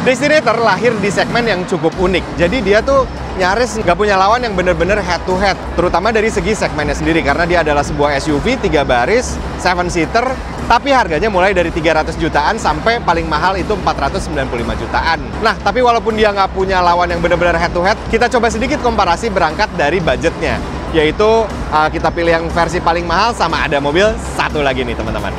Destinator lahir di segmen yang cukup unik. Jadi dia tuh nyaris nggak punya lawan yang bener-bener head to head. Terutama dari segi segmennya sendiri. Karena dia adalah sebuah SUV 3 baris, 7-seater. Tapi harganya mulai dari 300 jutaan sampai paling mahal itu 495 jutaan. Nah, tapi walaupun dia nggak punya lawan yang bener-bener head to head, kita coba sedikit komparasi berangkat dari budgetnya. Yaitu kita pilih yang versi paling mahal sama ada mobil satu lagi nih teman-teman.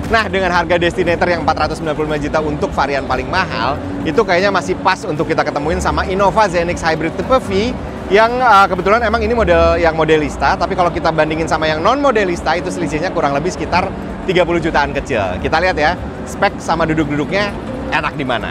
Nah, dengan harga Destinator yang 495 juta untuk varian paling mahal, itu kayaknya masih pas untuk kita ketemuin sama Innova Zenix Hybrid Tipe V yang kebetulan emang ini model yang modelista, tapi kalau kita bandingin sama yang non-modelista itu selisihnya kurang lebih sekitar 30 jutaan kecil. Kita lihat ya, spek sama duduk-duduknya enak di mana.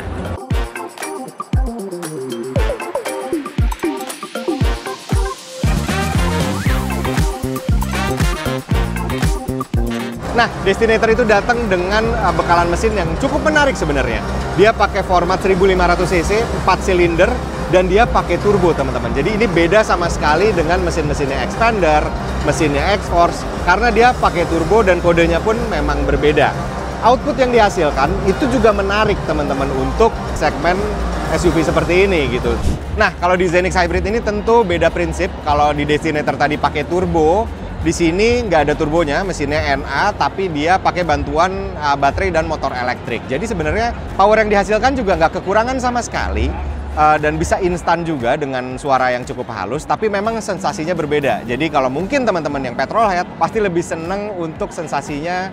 Nah, Destinator itu datang dengan bekalan mesin yang cukup menarik sebenarnya. Dia pakai format 1500 cc, 4 silinder, dan dia pakai turbo, teman-teman. Jadi ini beda sama sekali dengan mesin-mesinnya Xpander, mesinnya X-Force, karena dia pakai turbo dan kodenya pun memang berbeda. Output yang dihasilkan itu juga menarik, teman-teman, untuk segmen SUV seperti ini gitu. Nah, kalau di Zenix Hybrid ini tentu beda prinsip. Kalau di Destinator tadi pakai turbo, di sini nggak ada turbonya, mesinnya NA, tapi dia pakai bantuan baterai dan motor elektrik. Jadi sebenarnya power yang dihasilkan juga nggak kekurangan sama sekali, dan bisa instan juga dengan suara yang cukup halus, tapi memang sensasinya berbeda. Jadi kalau mungkin teman-teman yang petrolhead pasti lebih seneng untuk sensasinya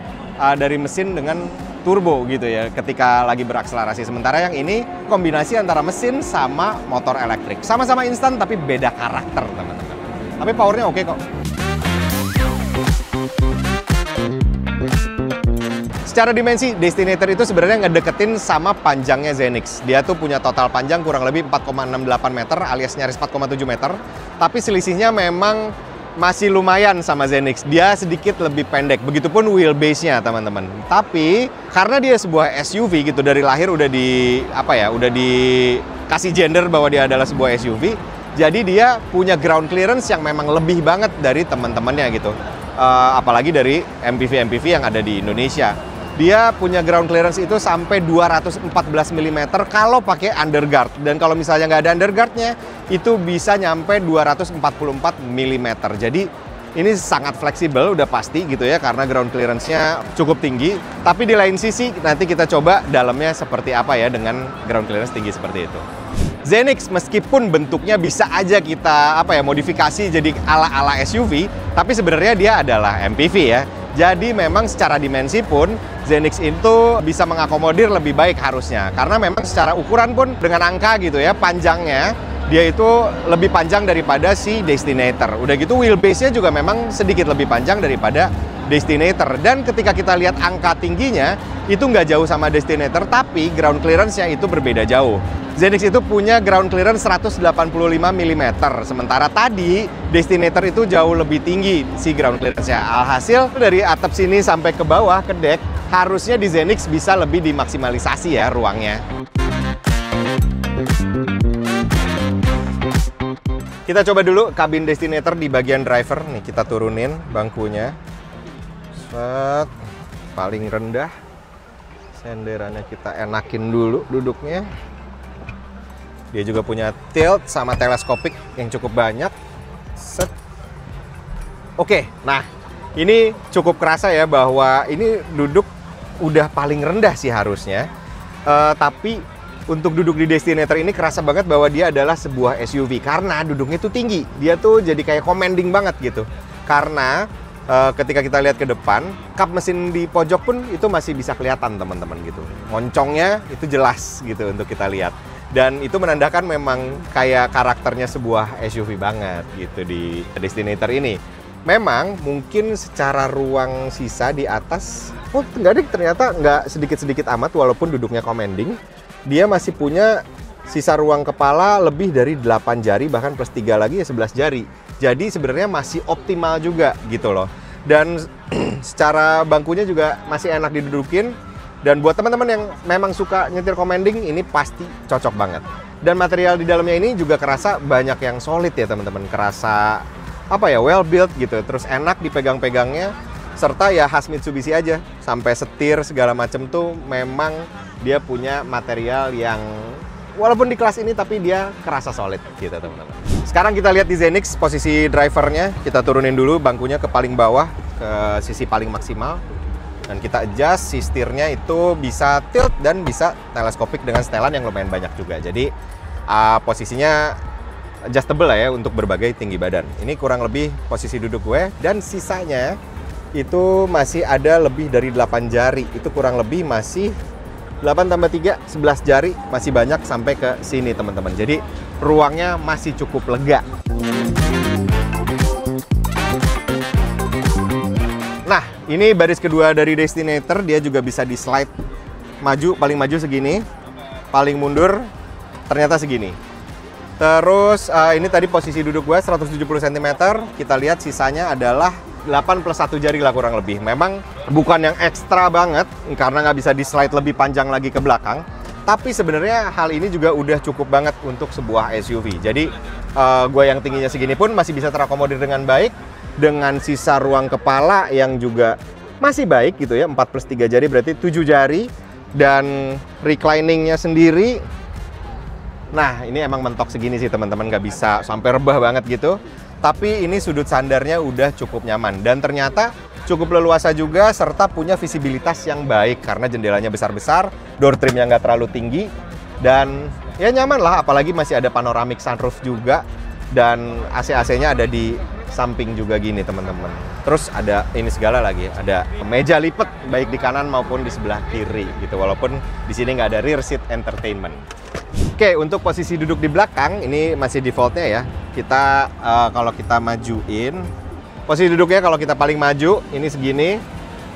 dari mesin dengan turbo gitu ya, ketika lagi berakselerasi. Sementara yang ini kombinasi antara mesin sama motor elektrik. Sama-sama instan tapi beda karakter, teman-teman. Tapi powernya oke kok. Secara dimensi, Destinator itu sebenarnya ngedeketin sama panjangnya Zenix. Dia tuh punya total panjang kurang lebih 4,68 meter alias nyaris 4,7 meter. Tapi selisihnya memang masih lumayan sama Zenix. Dia sedikit lebih pendek. Begitupun wheelbase-nya, teman-teman. Tapi karena dia sebuah SUV gitu, dari lahir udah udah dikasih gender bahwa dia adalah sebuah SUV. Jadi dia punya ground clearance yang memang lebih banget dari teman-temannya gitu. Apalagi dari MPV-MPV yang ada di Indonesia. Dia punya ground clearance itu sampai 214 mm kalau pakai underguard. Dan kalau misalnya nggak ada underguardnya, itu bisa nyampe 244 mm. Jadi ini sangat fleksibel, udah pasti gitu ya, karena ground clearance-nya cukup tinggi. Tapi di lain sisi, nanti kita coba dalamnya seperti apa ya dengan ground clearance tinggi seperti itu. Zenix meskipun bentuknya bisa aja kita modifikasi jadi ala-ala SUV, tapi sebenarnya dia adalah MPV ya. Jadi memang secara dimensi pun Zenix itu bisa mengakomodir lebih baik harusnya. Karena memang secara ukuran pun dengan angka gitu ya, panjangnya dia itu lebih panjang daripada si Destinator. Udah gitu wheelbase-nya juga memang sedikit lebih panjang daripada Destinator. Dan ketika kita lihat angka tingginya, itu nggak jauh sama Destinator, tapi ground clearance-nya itu berbeda jauh. Zenix itu punya ground clearance 185 mm, sementara tadi Destinator itu jauh lebih tinggi si ground clearance-nya. Alhasil dari atap sini sampai ke bawah, ke deck, harusnya di Zenix bisa lebih dimaksimalisasi ya ruangnya. Kita coba dulu kabin Destinator di bagian driver. Nih kita turunin bangkunya. Set, paling rendah. Senderannya kita enakin dulu duduknya. Dia juga punya tilt sama teleskopik yang cukup banyak. Set. Oke, nah ini cukup kerasa ya bahwa ini duduk udah paling rendah sih harusnya. Tapi untuk duduk di Destinator ini kerasa banget bahwa dia adalah sebuah SUV karena duduknya tuh tinggi. Dia tuh jadi kayak commanding banget gitu. Karena ketika kita lihat ke depan, kap mesin di pojok pun itu masih bisa kelihatan teman-teman gitu. Moncongnya itu jelas gitu untuk kita lihat. Dan itu menandakan memang kayak karakternya sebuah SUV banget gitu di Destinator ini. Memang mungkin secara ruang sisa di atas, ternyata nggak sedikit-sedikit amat walaupun duduknya commanding. Dia masih punya sisa ruang kepala lebih dari 8 jari, bahkan plus 3 lagi ya 11 jari. Jadi sebenarnya masih optimal juga gitu loh. Dan secara bangkunya juga masih enak didudukin. Dan buat teman-teman yang memang suka nyetir commanding, ini pasti cocok banget. Dan material di dalamnya ini juga kerasa banyak yang solid ya teman-teman. Kerasa apa ya, well built gitu. Terus enak dipegang-pegangnya. Serta ya khas Mitsubishi aja. Sampai setir segala macem tuh memang dia punya material yang walaupun di kelas ini tapi dia kerasa solid gitu teman-teman. Sekarang kita lihat di Zenix posisi drivernya. Kita turunin dulu bangkunya ke paling bawah, ke sisi paling maksimal. Dan kita adjust si setirnya itu bisa tilt dan bisa teleskopik dengan setelan yang lumayan banyak juga. Jadi posisinya adjustable lah ya untuk berbagai tinggi badan. Ini kurang lebih posisi duduk gue. Dan sisanya itu masih ada lebih dari 8 jari. Itu kurang lebih masih 8 tambah 3, 11 jari. Masih banyak sampai ke sini teman-teman. Jadi ruangnya masih cukup lega. Nah, ini baris kedua dari Destinator, dia juga bisa di slide maju, paling maju segini, paling mundur ternyata segini. Terus ini tadi posisi duduk gue 170 cm, kita lihat sisanya adalah 8 plus 1 jari lah kurang lebih. Memang bukan yang ekstra banget, karena nggak bisa di slide lebih panjang lagi ke belakang. Tapi sebenarnya hal ini juga udah cukup banget untuk sebuah SUV. Jadi gue yang tingginya segini pun masih bisa terakomodir dengan baik. Dengan sisa ruang kepala yang juga masih baik gitu ya, 4 plus 3 jari berarti 7 jari. Dan recliningnya sendiri, nah ini emang mentok segini sih teman-teman, nggak bisa sampai rebah banget gitu. Tapi ini sudut sandarnya udah cukup nyaman. Dan ternyata cukup leluasa juga, serta punya visibilitas yang baik. Karena jendelanya besar-besar, door trimnya nggak terlalu tinggi. Dan ya nyaman lah, apalagi masih ada panoramic sunroof juga. Dan AC-AC-nya ada di samping juga gini teman-teman. Terus ada ini segala lagi, ada meja lipat baik di kanan maupun di sebelah kiri gitu. Walaupun di sini nggak ada rear seat entertainment. Oke, untuk posisi duduk di belakang ini masih defaultnya ya. Kita kalau kita majuin posisi duduknya, kalau kita paling maju ini segini,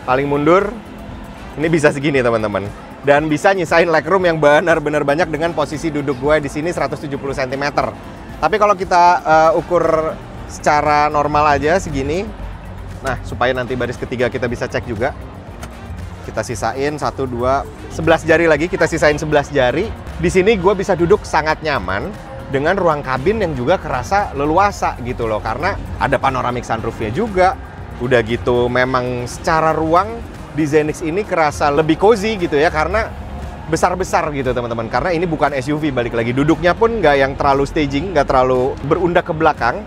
paling mundur ini bisa segini teman-teman. Dan bisa nyisain legroom yang benar-benar banyak dengan posisi duduk gue di sini 170 cm. Tapi kalau kita ukur secara normal aja segini, nah supaya nanti baris ketiga kita bisa cek juga, kita sisain 1, 2, 11 jari lagi, kita sisain 11 jari. Di sini gue bisa duduk sangat nyaman dengan ruang kabin yang juga kerasa leluasa gitu loh, karena ada panoramic sunroofnya juga. Udah gitu memang secara ruang di Zenix ini kerasa lebih cozy gitu ya, karena besar-besar gitu teman-teman. Karena ini bukan SUV, balik lagi duduknya pun nggak yang terlalu staging, nggak terlalu berundak ke belakang,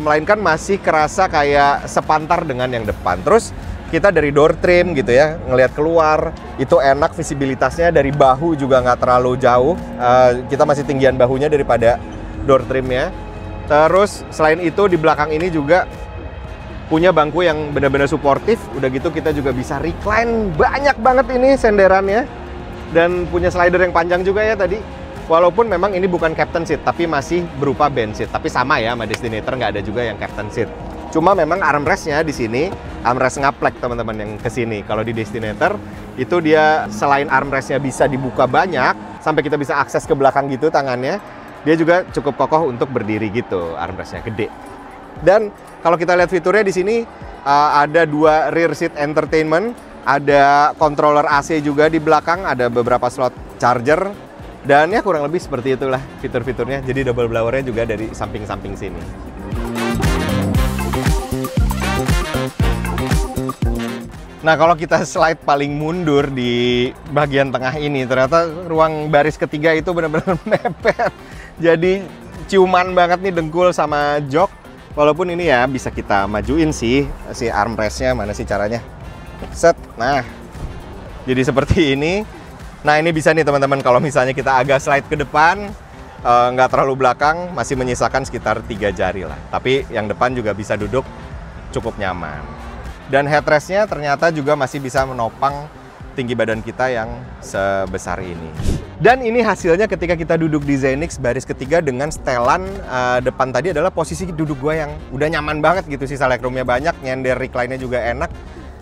melainkan masih kerasa kayak sepantar dengan yang depan. Terus kita dari door trim gitu ya, ngelihat keluar itu enak, visibilitasnya dari bahu juga nggak terlalu jauh. Kita masih tinggian bahunya daripada door trimnya. Terus selain itu di belakang ini juga punya bangku yang benar-benar suportif. Udah gitu kita juga bisa recline, banyak banget ini senderannya. Dan punya slider yang panjang juga ya tadi. Walaupun memang ini bukan captain seat, tapi masih berupa bench seat. Tapi sama ya sama Destinator, nggak ada juga yang captain seat. Cuma memang armrestnya di sini, armrest ngaplek teman-teman yang kesini. Kalau di Destinator, itu dia selain armrestnya bisa dibuka banyak, sampai kita bisa akses ke belakang gitu tangannya, dia juga cukup kokoh untuk berdiri gitu, armrestnya gede. Dan kalau kita lihat fiturnya di sini, ada 2 rear seat entertainment, ada controller AC juga di belakang, ada beberapa slot charger, dan ya kurang lebih seperti itulah fitur-fiturnya. Jadi double blowernya juga dari samping-samping sini. Nah, kalau kita slide paling mundur di bagian tengah ini, ternyata ruang baris ketiga itu benar-benar mepet. Jadi ciuman banget nih dengkul sama jok. Walaupun ini ya bisa kita majuin sih, si armrestnya mana sih caranya. Set, nah jadi seperti ini. Nah ini bisa nih teman-teman, kalau misalnya kita agak slide ke depan, nggak terlalu belakang, masih menyisakan sekitar 3 jari lah. Tapi yang depan juga bisa duduk cukup nyaman. Dan headrestnya ternyata juga masih bisa menopang tinggi badan kita yang sebesar ini. Dan ini hasilnya ketika kita duduk di Zenix baris ketiga dengan setelan depan tadi adalah posisi duduk gue yang udah nyaman banget gitu. Sisa legroomnya banyak, nyender recline-nya juga enak.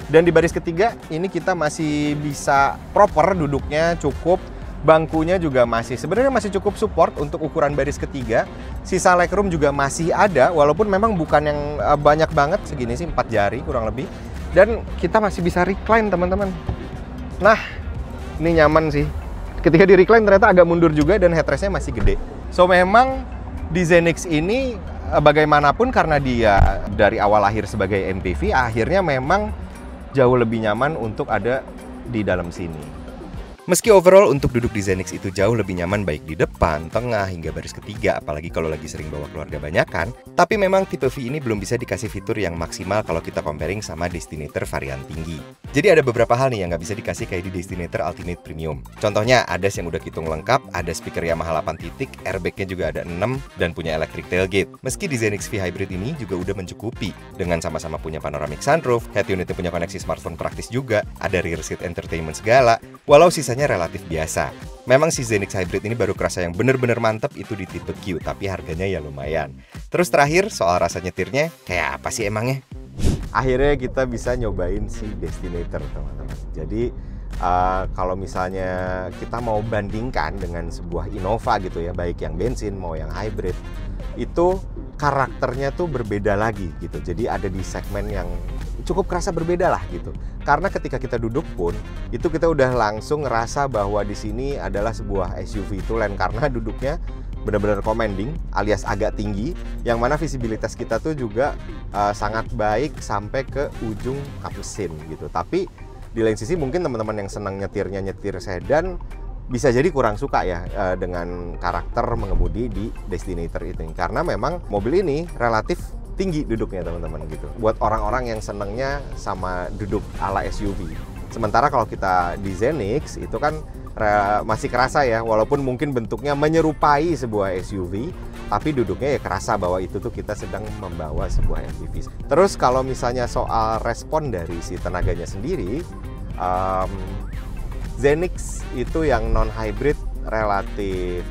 Dan di baris ketiga ini kita masih bisa proper duduknya, cukup Bangkunya juga sebenarnya masih cukup support untuk ukuran baris ketiga. Sisa legroom juga masih ada, walaupun memang bukan yang banyak banget, segini sih 4 jari kurang lebih. Dan kita masih bisa recline teman-teman. Nah, ini nyaman sih. Ketika di recline ternyata agak mundur juga dan headrestnya masih gede. So memang di Zenix ini bagaimanapun karena dia dari awal lahir sebagai MPV, akhirnya memang jauh lebih nyaman untuk ada di dalam sini. Meski overall untuk duduk di Zenix itu jauh lebih nyaman baik di depan, tengah, hingga baris ketiga, apalagi kalau lagi sering bawa keluarga banyakan, tapi memang tipe V ini belum bisa dikasih fitur yang maksimal kalau kita comparing sama Destinator varian tinggi. Jadi ada beberapa hal nih yang nggak bisa dikasih kayak di Destinator Ultimate Premium. Contohnya ADAS yang udah hitung lengkap, ada speaker Yamaha 8 titik, airbagnya juga ada 6, dan punya electric tailgate. Meski di Zenix V Hybrid ini juga udah mencukupi, dengan sama-sama punya panoramic sunroof, head unitnya punya koneksi smartphone praktis juga, ada rear seat entertainment segala, walau sisanya relatif biasa. Memang si Zenix Hybrid ini baru kerasa yang bener-bener mantep itu di tipe Q, tapi harganya ya lumayan. Terus terakhir, soal rasa nyetirnya, kayak apa sih emangnya? Akhirnya kita bisa nyobain si Destinator, teman-teman. Jadi, kalau misalnya kita mau bandingkan dengan sebuah Innova gitu ya, baik yang bensin mau yang hybrid, itu karakternya tuh berbeda lagi gitu. Jadi ada di segmen yang cukup kerasa berbeda lah gitu. Karena ketika kita duduk pun itu kita udah langsung ngerasa bahwa di sini adalah sebuah SUV tulen karena duduknya benar-benar commanding alias agak tinggi, yang mana visibilitas kita tuh juga sangat baik sampai ke ujung kap mesin gitu. Tapi di lain sisi mungkin teman-teman yang senang nyetir sedan bisa jadi kurang suka ya dengan karakter mengemudi di Destinator itu, karena memang mobil ini relatif tinggi duduknya teman-teman gitu. Buat orang-orang yang senengnya sama duduk ala SUV. Sementara kalau kita di Zenix itu kan masih kerasa ya, walaupun mungkin bentuknya menyerupai sebuah SUV, tapi duduknya ya kerasa bahwa itu tuh kita sedang membawa sebuah MPV. Terus kalau misalnya soal respon dari si tenaganya sendiri, Zenix itu yang non-hybrid relatif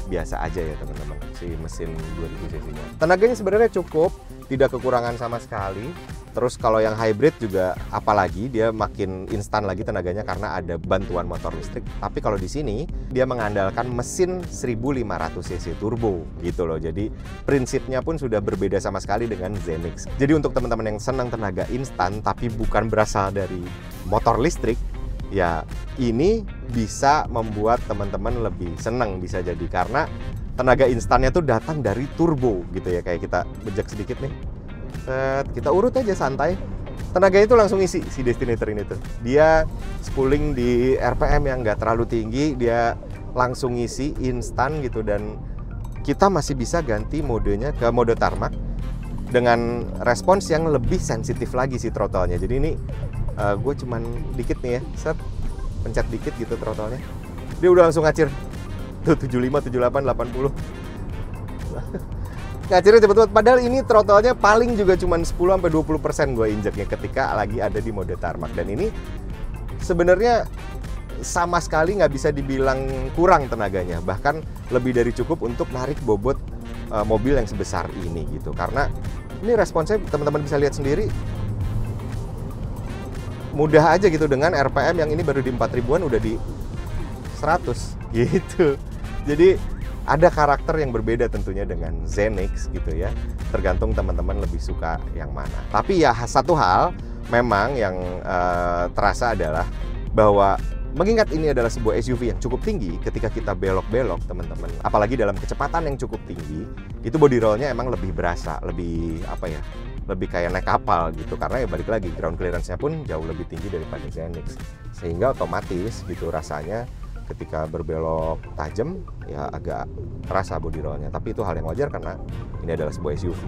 biasa aja ya teman-teman, si mesin 2000 cc-nya. Tenaganya sebenarnya cukup, tidak kekurangan sama sekali. Terus kalau yang hybrid juga apalagi dia makin instan lagi tenaganya karena ada bantuan motor listrik. Tapi kalau di sini dia mengandalkan mesin 1500 cc turbo gitu loh. Jadi prinsipnya pun sudah berbeda sama sekali dengan Zenix. Jadi untuk teman-teman yang senang tenaga instan tapi bukan berasal dari motor listrik, ya ini bisa membuat teman-teman lebih senang bisa jadi, karena tenaga instannya tuh datang dari turbo gitu ya. Kayak kita bejek sedikit nih, set, kita urut aja santai, tenaganya itu langsung isi si Destinator ini tuh. Dia spooling di RPM yang nggak terlalu tinggi, dia langsung isi instan gitu, dan kita masih bisa ganti modenya ke mode tarmac dengan respons yang lebih sensitif lagi si throttle-nya. Jadi ini gue cuman dikit nih ya, set, pencet dikit gitu throttle-nya, dia udah langsung ngacir tuh 75, 78, 80 ngacirnya cepet banget. Padahal ini throttle-nya paling juga cuman 10-20% gue injeknya ketika lagi ada di mode tarmac. Dan ini sebenarnya sama sekali nggak bisa dibilang kurang tenaganya, bahkan lebih dari cukup untuk narik bobot mobil yang sebesar ini gitu. Karena ini responsnya teman-teman bisa lihat sendiri, mudah aja gitu, dengan RPM yang ini baru di 4000-an udah di 100 gitu. Jadi ada karakter yang berbeda tentunya dengan Zenix gitu ya, tergantung teman-teman lebih suka yang mana. Tapi ya satu hal memang yang terasa adalah bahwa mengingat ini adalah sebuah SUV yang cukup tinggi, ketika kita belok-belok teman-teman, apalagi dalam kecepatan yang cukup tinggi, itu body roll-nya emang lebih berasa, lebih lebih kayak naik kapal gitu, karena ya balik lagi ground clearance-nya pun jauh lebih tinggi daripada Zenix, sehingga otomatis gitu rasanya ketika berbelok tajam ya agak terasa body roll-nya. Tapi itu hal yang wajar karena ini adalah sebuah SUV.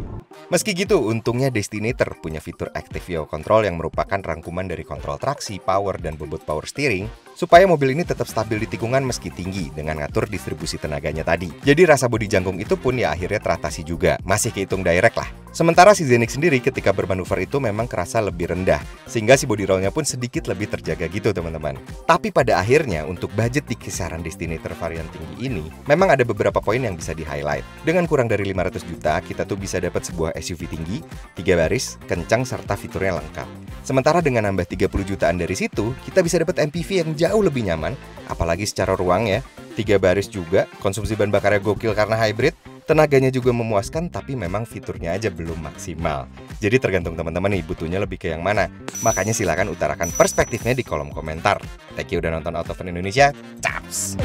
Meski gitu, untungnya Destinator punya fitur Active Yaw Control yang merupakan rangkuman dari kontrol traksi, power, dan bobot power steering, supaya mobil ini tetap stabil di tikungan meski tinggi dengan ngatur distribusi tenaganya tadi. Jadi rasa bodi jangkung itu pun ya akhirnya teratasi juga, masih kehitung direct lah. Sementara si Zenix sendiri ketika bermanuver itu memang kerasa lebih rendah, sehingga si body roll-nya pun sedikit lebih terjaga gitu teman-teman. Tapi pada akhirnya untuk budget di kisaran Destinator varian tinggi ini, memang ada beberapa poin yang bisa di-highlight. Dengan kurang dari 500 juta, kita tuh bisa dapat sebuah SUV tinggi, 3 baris, kencang, serta fiturnya lengkap. Sementara dengan nambah 30 jutaan dari situ, kita bisa dapat MPV yang jauh lebih nyaman, Apalagi secara ruang ya, 3 baris juga, konsumsi bahan bakarnya gokil karena hybrid, tenaganya juga memuaskan tapi memang fiturnya aja belum maksimal. Jadi tergantung teman-teman nih butuhnya lebih ke yang mana. Makanya silakan utarakan perspektifnya di kolom komentar. Thank you udah nonton Autofan Indonesia. Caps!